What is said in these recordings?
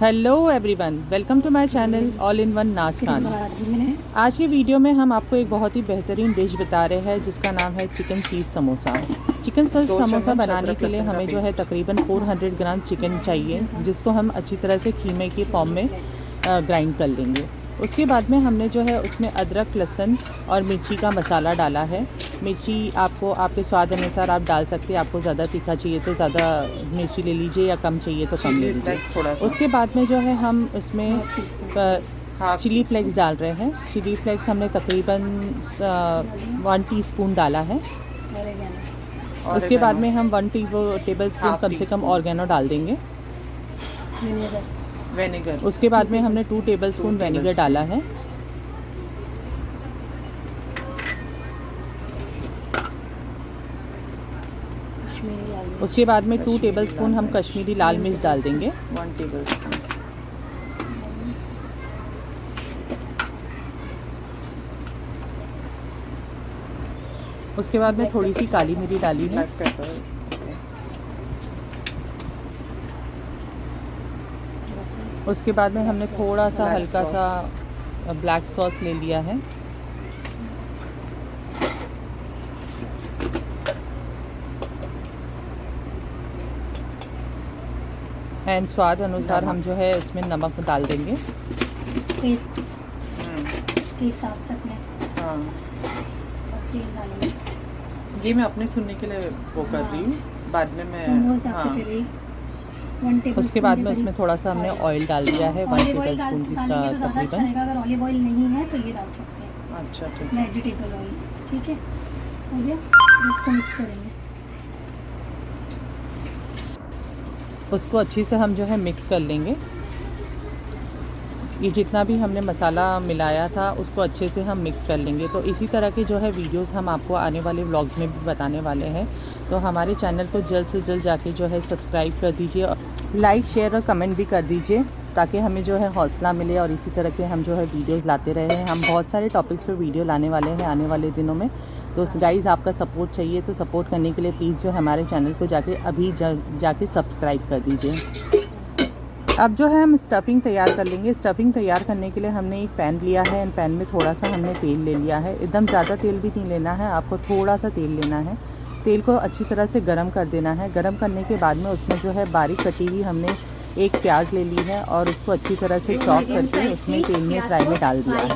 Hello everyone, welcome to my channel all in one Naaz Khan. आज की video में हम आपको एक बहुत ही बेहतरीन डिश बता रहे हैं जिसका नाम है चिकन चीज़ समोसा। चिकन समोसा बनाने के लिए हमें जो है तकरीबन 400 ग्राम चिकन चाहिए, जिसको हम अच्छी तरह से कीमे के फॉर्म में ग्राइंड कर लेंगे। उसके बाद में हमने जो है उसमें अदरक, लहसुन और मिर्ची का मसाला डाला है। मिर्ची आपको आपके स्वाद अनुसार आप डाल सकते हैं। आपको ज़्यादा तीखा चाहिए तो ज़्यादा मिर्ची ले लीजिए, या कम चाहिए तो कम ले लीजिए। उसके बाद में जो है हम उसमें चिली फ्लेक्स डाल रहे हैं। चिली फ्लेक्स हमने तकरीबन 1 टीस्पून डाला है। उसके बाद में हम 1 टेबल स्पून कम से कम ऑर्गेनो डाल देंगे। विनेगर। उसके बाद में हमने 2 टेबल स्पून विनेगर डाला है। उसके बाद में 2 टेबल स्पून हम कश्मीरी लाल मिर्च डाल देंगे। 1 टेबल स्पून। उसके बाद में थोड़ी सी काली मिर्ची डाली है। Black pepper. उसके बाद में हमने थोड़ा सा हल्का सा ब्लैक सॉस ले लिया है। एंड स्वाद अनुसार हम जो है इसमें नमक डाल देंगे। टेस्ट के हिसाब से अपने हाँ, तेल डालेंगे। ये मैं अपने सुनने के लिए वो कर रही हूँ, बाद में मैं वो हिसाब से फिर 1 टेबल। उसके बाद में उसमें थोड़ा सा हमने ऑयल डाल दिया है, 1 टेबल स्पून की डालेंगे तो ज़्यादा अच्छा रहेगा। अगर ऑलिव ऑयल नहीं है तो ये डाल सकते हैं। अच्छा ठीक है। वेजिटेबल ऑयल, ठीक है, हो गया। इसको मिक्स करेंगे। उसको अच्छी से हम जो है मिक्स कर लेंगे। ये जितना भी हमने मसाला मिलाया था उसको अच्छे से हम मिक्स कर लेंगे। तो इसी तरह के जो है वीडियोस हम आपको आने वाले व्लॉग्स में भी बताने वाले हैं। तो हमारे चैनल को जल्द से जल्द जाके जो है सब्सक्राइब कर दीजिए, लाइक शेयर और कमेंट भी कर दीजिए, ताकि हमें जो है हौसला मिले और इसी तरह के हम जो है वीडियोस लाते रहे हैं। हम बहुत सारे टॉपिक्स पे वीडियो लाने वाले हैं आने वाले दिनों में। तो गाइज़, आपका सपोर्ट चाहिए, तो सपोर्ट करने के लिए प्लीज़ जो हमारे चैनल को जाके अभी जाके सब्सक्राइब कर दीजिए। अब जो है हम स्टफ़िंग तैयार कर लेंगे। स्टफ़िंग तैयार करने के लिए हमने एक पैन लिया है। पैन में थोड़ा सा हमने तेल ले लिया है। एकदम ज़्यादा तेल भी नहीं लेना है, आपको थोड़ा सा तेल लेना है। तेल को अच्छी तरह से गरम कर देना है। गरम करने के बाद में उसमें जो है बारीक कटी हुई हमने एक प्याज ले ली है और उसको अच्छी तरह से चॉप करके उसमें तेल में फ्राई में डाल दिया है।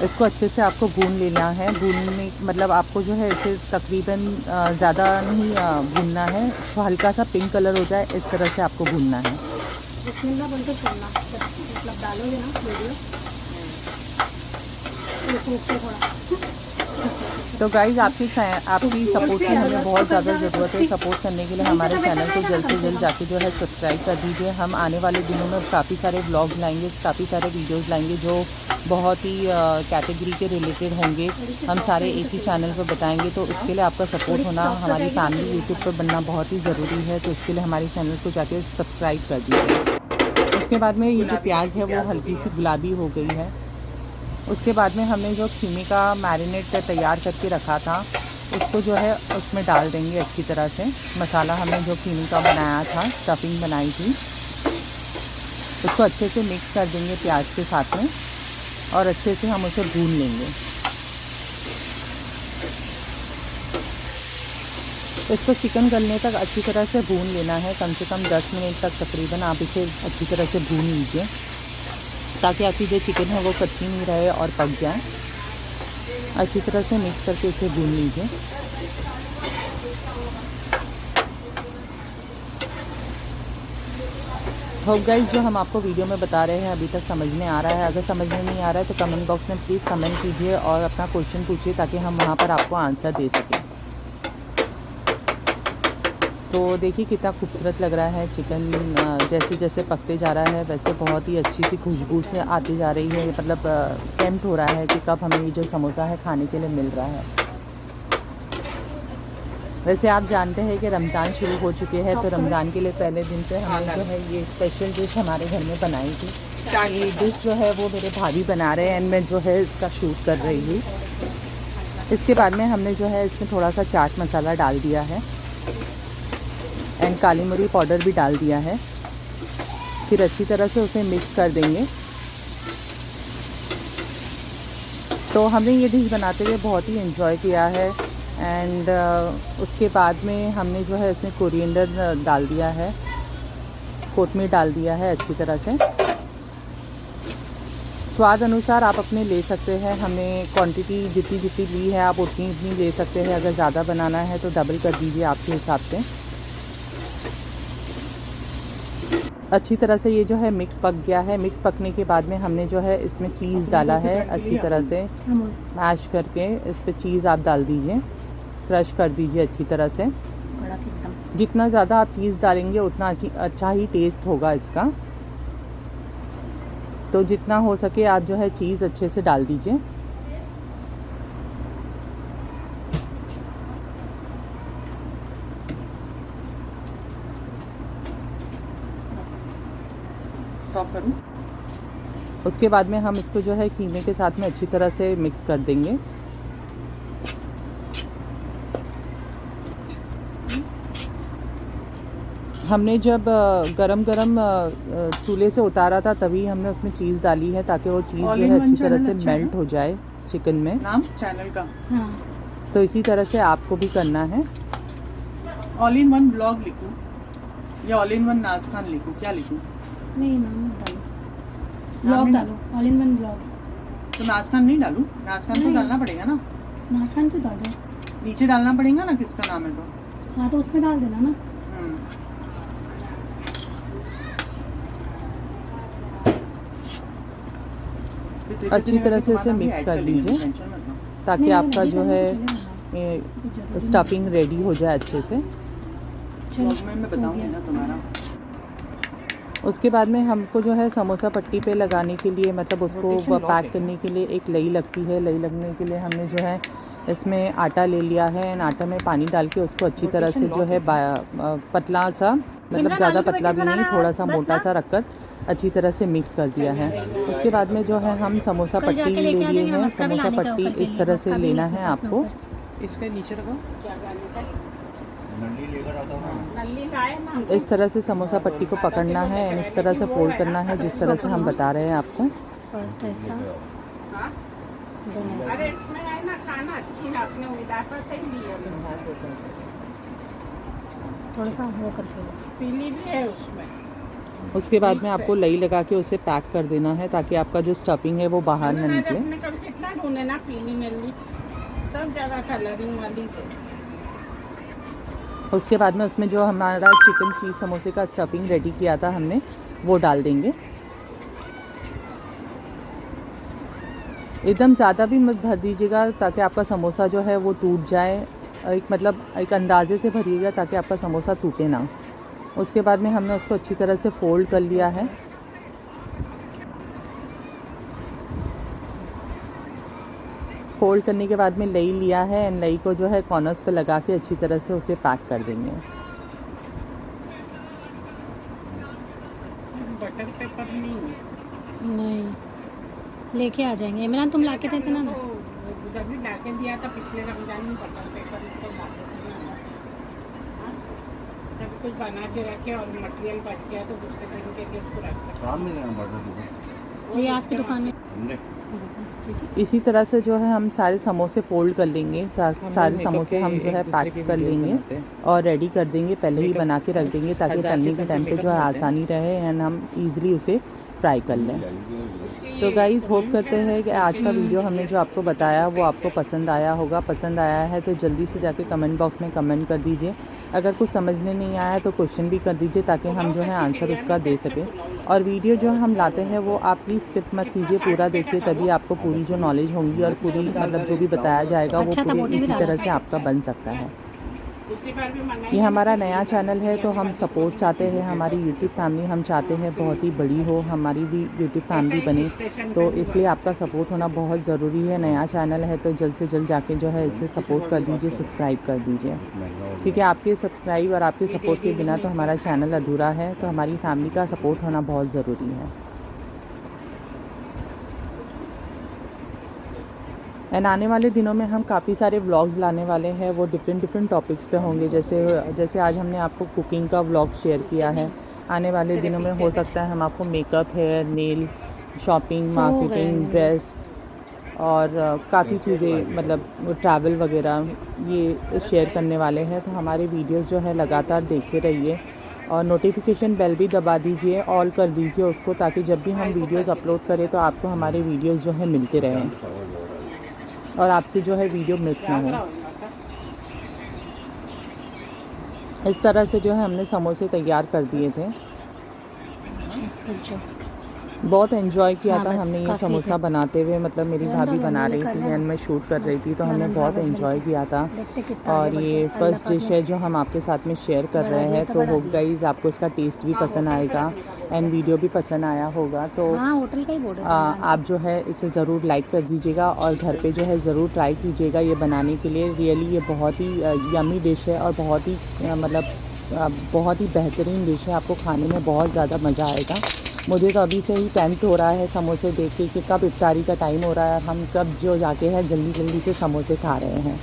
इसको अच्छे से आपको भून लेना है। भूनने मतलब आपको जो है इसे तकरीबन ज़्यादा नहीं भूनना है, तो हल्का सा पिंक कलर हो जाए इस तरह से आपको भूनना है। बिस्मिल्लाह बोल के छोड़ना, मतलब डालोगे ना वीडियो तो गाइज़, आपकी सपोर्ट की हमें बहुत ज़्यादा ज़रूरत है। सपोर्ट करने के लिए हमारे चैनल को जल्द से जल्द जाके जो है सब्सक्राइब कर दीजिए। हम आने वाले दिनों में काफ़ी सारे व्लॉग लाएंगे, काफ़ी सारे वीडियोस लाएंगे जो बहुत ही कैटेगरी के रिलेटेड होंगे। हम सारे एक ही चैनल पर बताएंगे। तो उसके लिए आपका सपोर्ट होना, हमारी फैमिली यूट्यूब पर बनना बहुत ही ज़रूरी है। तो इसके लिए हमारे चैनल को जाके सब्सक्राइब कर दीजिए। उसके बाद में ये जो प्याज है वो हल्की सी गुलाबी हो गई है। उसके बाद में हमने जो खीमे का मैरिनेट तैयार करके रखा था उसको जो है उसमें डाल देंगे अच्छी तरह से। मसाला हमने जो खीमे का बनाया था, स्टफिंग बनाई थी, उसको अच्छे से मिक्स कर देंगे प्याज के साथ में और अच्छे से हम उसे भून लेंगे। इसको चिकन गलने तक अच्छी तरह से भून लेना है। कम से कम 10 मिनट तक तकरीबन आप इसे अच्छी तरह से भून लीजिए, ताकि आपकी जो चिकन है वो कच्ची नहीं रहे और पक जाए। अच्छी तरह से मिक्स करके इसे भून लीजिए। होप गाइस, जो हम आपको वीडियो में बता रहे हैं अभी तक समझ में आ रहा है। अगर समझ में नहीं आ रहा है तो कमेंट बॉक्स में प्लीज़ कमेंट कीजिए और अपना क्वेश्चन पूछिए, ताकि हम वहाँ पर आपको आंसर दे सकें। तो देखिए कितना खूबसूरत लग रहा है चिकन। जैसे जैसे पकते जा रहा है वैसे बहुत ही अच्छी सी खुशबू से आती जा रही है। मतलब टेम्प्ट हो रहा है कि कब हमें ये जो समोसा है खाने के लिए मिल रहा है। वैसे आप जानते हैं कि रमज़ान शुरू हो चुके हैं, तो रमज़ान के लिए पहले दिन पे हमने जो है ये स्पेशल डिश हमारे घर में बनाई थी। ये डिश जो है वो मेरे भाभी बना रहे हैं एंड मैं जो है इसका शूट कर रही हूँ। इसके बाद में हमने जो है इसमें थोड़ा सा चाट मसाला डाल दिया है। एंड काली मिरी पाउडर भी डाल दिया है। फिर अच्छी तरह से उसे मिक्स कर देंगे। तो हमने ये डिश बनाते हुए बहुत ही एंजॉय किया है। एंड उसके बाद में हमने जो है इसमें कोरिएंडर डाल दिया है, कोथमीर डाल दिया है अच्छी तरह से। स्वाद अनुसार आप अपने ले सकते हैं। हमने क्वांटिटी जितनी जितनी ली है आप उतनी ले सकते हैं। अगर ज़्यादा बनाना है तो डबल कर दीजिए आपके हिसाब से। अच्छी तरह से ये जो है मिक्स पक गया है। मिक्स पकने के बाद में हमने जो है इसमें चीज़ डाला है। अच्छी तरह से मैश करके इस पर चीज़ आप डाल दीजिए, क्रश कर दीजिए अच्छी तरह से। जितना ज़्यादा आप चीज़ डालेंगे उतना अच्छा ही टेस्ट होगा इसका। तो जितना हो सके आप जो है चीज़ अच्छे से डाल दीजिए। स्टॉप करूं? उसके बाद में हम इसको जो है कीमे के साथ में अच्छी तरह से मिक्स कर देंगे। हमने जब गरम चूल्हे से उतारा था तभी हमने उसमें चीज़ डाली है ताकि वो चीज़ जो है अच्छी तरह से मेल्ट हो जाए चिकन में। नाम चैनल का तो इसी तरह से आपको भी करना है। ऑल इन वन ब्लॉग लिखूं या all in one Naaz Khan लिखूं? क्या लिखूं? नहीं, नाम मत डालो, ब्लॉग डालो, ऑल इन वन ब्लॉग। तो नाज खान नहीं डालूं? नाज खान तो डालना पड़ेगा ना। नाश्ता क्यों डाल दो? नीचे डालना पड़ेगा ना किसका नाम है तो। हाँ, तो उसमें डाल देना ना। अच्छी तरह से इसे मिक्स कर दीजिए ताकि आपका जो है स्टफिंग रेडी हो जाए अच्छे से। मैं बताऊंगी ना तुम्हारा। उसके बाद में हमको जो है समोसा पट्टी पे लगाने के लिए, मतलब उसको पैक करने के लिए एक लई लगती है। लई लगने के लिए हमने जो है इसमें आटा ले लिया है एंड आटा में पानी डाल के उसको अच्छी तरह से जो है पतला सा, मतलब ज़्यादा पतला भी नहीं, थोड़ा सा मोटा सा रखकर अच्छी तरह से मिक्स कर दिया है। उसके बाद में जो है हम समोसा पट्टी ले लिए हैं। समोसा पट्टी इस तरह से लेना है आपको। इसके नीचे रखो। इस तरह से समोसा पट्टी को पकड़ना है एंड इस तरह से फोल्ड करना है जिस तरह से हम बता रहे हैं आपको। फर्स्ट ऐसा, अरे इसमें है ना खाना अच्छी आपने उड़ापा से ही लिया, थोड़ा सा वो करके पीली भी है उसमें। उसके बाद में आपको लई लगा के उसे पैक कर देना है ताकि आपका जो स्टफिंग है वो बाहर ना निकले। कल कितना ढूंढे ना, पीली मिली सब जगह कलरिंग वाली थे। उसके बाद में उसमें जो हमारा चिकन चीज़ समोसे का स्टफिंग रेडी किया था हमने, वो डाल देंगे। एकदम ज़्यादा भी मत भर दीजिएगा ताकि आपका समोसा जो है वो टूट जाए। एक अंदाजे से भरिएगा ताकि आपका समोसा टूटे ना। उसके बाद में हमने उसको अच्छी तरह से फोल्ड कर लिया है। फोल्ड करने के बाद में लई लिया है एंड लई को जो है कॉर्नर्स पे लगा के अच्छी तरह से उसे पैक कर देंगे। बटर पेपर नहीं लेके आ जाएंगे। इमरान तुम लाके देते ना। जब भी लाके दिया था पिछले रमजान में, बटर पेपर इसको लाके दिया। जब कुछ बना के रखे और मटेरियल बच गया तो दूसरे दिन के लिए उसको रख सकते। ये आज की दुकान में इसी तरह से जो है हम सारे समोसे फोल्ड कर लेंगे। सारे समोसे हम जो है पैक कर लेंगे और रेडी कर देंगे, पहले ही बना के रख देंगे ताकि तलने के टाइम पे जो है आसानी रहे एंड हम इजीली उसे फ्राई कर लें। तो गाइज़ होप करते हैं कि आज का वीडियो हमने जो आपको बताया वो आपको पसंद आया होगा। पसंद आया है तो जल्दी से जाके कमेंट बॉक्स में कमेंट कर दीजिए। अगर कुछ समझने नहीं आया तो क्वेश्चन भी कर दीजिए ताकि हम जो है आंसर उसका दे सकें। और वीडियो जो हम लाते हैं वो आप प्लीज़ स्किप मत कीजिए, पूरा देखिए, तभी आपको पूरी जो नॉलेज होंगी और पूरी मतलब जो भी बताया जाएगा वो पूरी इसी तरह से आपका बन सकता है। ये हमारा नया चैनल है तो हम सपोर्ट चाहते हैं। हमारी यूट्यूब फैमिली हम चाहते हैं बहुत ही बड़ी हो, हमारी भी यूट्यूब फैमिली बने, तो इसलिए आपका सपोर्ट होना बहुत ज़रूरी है। नया चैनल है तो जल्द से जल्द जाके जो है इसे सपोर्ट कर दीजिए, सब्सक्राइब कर दीजिए, क्योंकि आपके सब्सक्राइब और आपके सपोर्ट के बिना तो हमारा चैनल अधूरा है। तो हमारी फैमिली का सपोर्ट होना बहुत ज़रूरी है। एंड आने वाले दिनों में हम काफ़ी सारे व्लॉग्स लाने वाले हैं, वो डिफरेंट टॉपिक्स पे होंगे। जैसे आज हमने आपको कुकिंग का व्लॉग शेयर किया है, आने वाले दिनों में हो सकता है हम आपको makeup, hair, nail, shopping, marketing, dress और काफ़ी चीज़ें मतलब ट्रैवल वगैरह ये शेयर करने वाले हैं। तो हमारे वीडियोस जो है लगातार देखते रहिए और नोटिफिकेशन बेल भी दबा दीजिए, ऑल कर दीजिए उसको, ताकि जब भी हम वीडियोस अपलोड करें तो आपको हमारे वीडियोस जो है मिलते रहें और आपसे जो है वीडियो मिस ना हो। इस तरह से जो है हमने समोसे तैयार कर दिए थे। बहुत एंजॉय किया था हमने ये समोसा बनाते हुए, मतलब मेरी भाभी बना रही थी एंड मैं शूट कर रही थी, तो हमने बहुत एंजॉय किया था। और ये फर्स्ट डिश है जो हम आपके साथ में शेयर कर रहे हैं, तो होप गाइस आपको इसका टेस्ट भी पसंद आएगा एंड वीडियो भी पसंद आया होगा। तो होटल का ही बोर्ड है। आप जो है इसे ज़रूर लाइक कर दीजिएगा और घर पे जो है ज़रूर ट्राई कीजिएगा ये बनाने के लिए। रियली ये बहुत ही यमी डिश है और बहुत ही बहुत ही बेहतरीन डिश है, आपको खाने में बहुत ज़्यादा मज़ा आएगा। मुझे तो अभी से ही टेम्प्ट हो रहा है समोसे देख के कि कब इफ्तारी का टाइम हो रहा है और हम कब जो जाके है जल्दी से समोसे खा रहे हैं।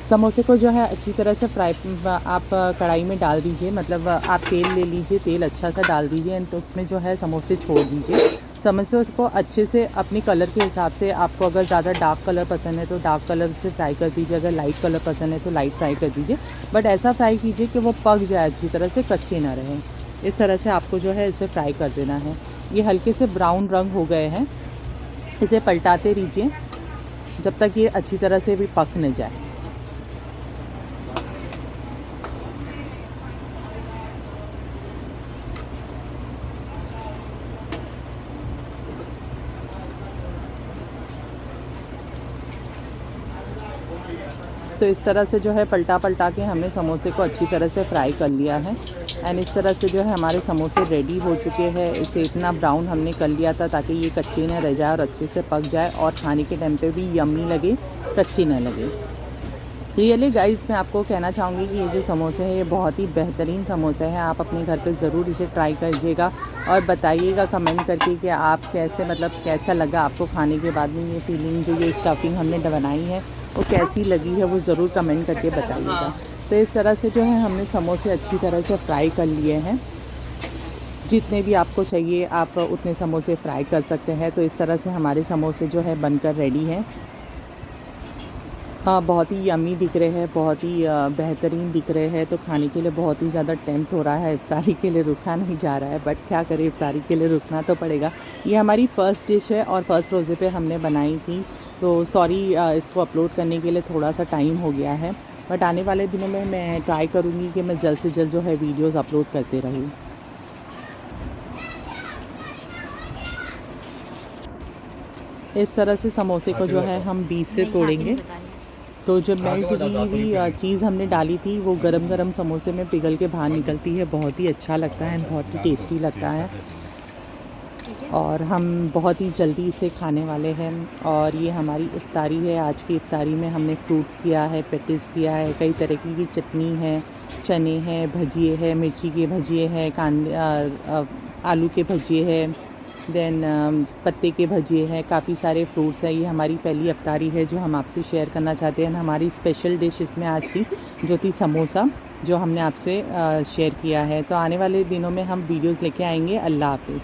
समोसे को जो है अच्छी तरह से आप कढ़ाई में डाल दीजिए, मतलब आप तेल ले लीजिए, तेल अच्छा सा डाल दीजिए तो उसमें जो है समोसे छोड़ दीजिए। समोसे को अच्छे से अपनी कलर के हिसाब से, आपको अगर ज़्यादा डार्क कलर पसंद है तो डार्क कलर से फ्राई कर दीजिए, अगर लाइट कलर पसंद है तो लाइट फ्राई कर दीजिए, बट ऐसा फ्राई कीजिए कि वो पक जाए अच्छी तरह से, कच्चे ना रहें। इस तरह से आपको जो है इसे फ्राई कर देना है। ये हल्के से ब्राउन रंग हो गए हैं, इसे पलटाते रहिए जब तक ये अच्छी तरह से भी पक न जाए। तो इस तरह से जो है पलटा के हमने समोसे को अच्छी तरह से फ्राई कर लिया है एंड इस तरह से जो है हमारे समोसे रेडी हो चुके हैं। इसे इतना ब्राउन हमने कर लिया था ताकि ये कच्चे न रह जाए और अच्छे से पक जाए और खाने के टाइम पे भी यम्मी लगे, कच्चे न लगे। रियली गाइस मैं आपको कहना चाहूँगी कि ये जो समोसे हैं ये बहुत ही बेहतरीन समोसे हैं। आप अपने घर पे ज़रूर इसे ट्राई कीजिएगा और बताइएगा कमेंट करके कि आप कैसे, मतलब कैसा लगा आपको खाने के बाद में। ये फीलिंग जो ये स्टफिंग हमने बनाई है वो कैसी लगी है वो ज़रूर कमेंट करके बताइएगा। तो इस तरह से जो है हमने समोसे अच्छी तरह से फ्राई कर लिए हैं। जितने भी आपको चाहिए आप उतने समोसे फ्राई कर सकते हैं। तो इस तरह से हमारे समोसे जो है बनकर रेडी हैं। बहुत ही यम्मी दिख रहे हैं, बहुत ही बेहतरीन दिख रहे हैं, तो खाने के लिए बहुत ही ज़्यादा टेम्प्ट हो रहा है। इफ्तारी के लिए रुका नहीं जा रहा है, बट क्या करें, इफ्तारी के लिए रुकना तो पड़ेगा। ये हमारी फ़र्स्ट डिश है और फर्स्ट रोज़े पे हमने बनाई थी, तो सॉरी इसको अपलोड करने के लिए थोड़ा सा टाइम हो गया है, बट आने वाले दिनों में मैं ट्राई करूँगी कि मैं जल्द से जल्द जो है वीडियोज़ अपलोड करते रहूँ। इस तरह से समोसे को जो है हम बीच से तोड़ेंगे, तो जो मेल्ट हुई चीज़ हमने डाली थी वो गरम गरम समोसे में पिघल के बाहर निकलती है। बहुत ही अच्छा लगता है, बहुत ही टेस्टी लगता है और हम बहुत ही जल्दी इसे खाने वाले हैं। और ये हमारी इफ्तारी है। आज की इफ्तारी में हमने फ्रूट्स किया है, पेटिस किया है, कई तरह की चटनी है, चने हैं, भजिए है, मिर्ची के भजिए हैं, आलू के भजिए हैं, देन पत्ते के भजिए हैं, काफ़ी सारे फ्रूट्स हैं। ये हमारी पहली इफ्तारी है जो हम आपसे शेयर करना चाहते हैं। हमारी स्पेशल डिश इसमें आज थी जो थी समोसा, जो हमने आपसे शेयर किया है। तो आने वाले दिनों में हम वीडियोस लेके आएंगे। अल्लाह हाफिज़।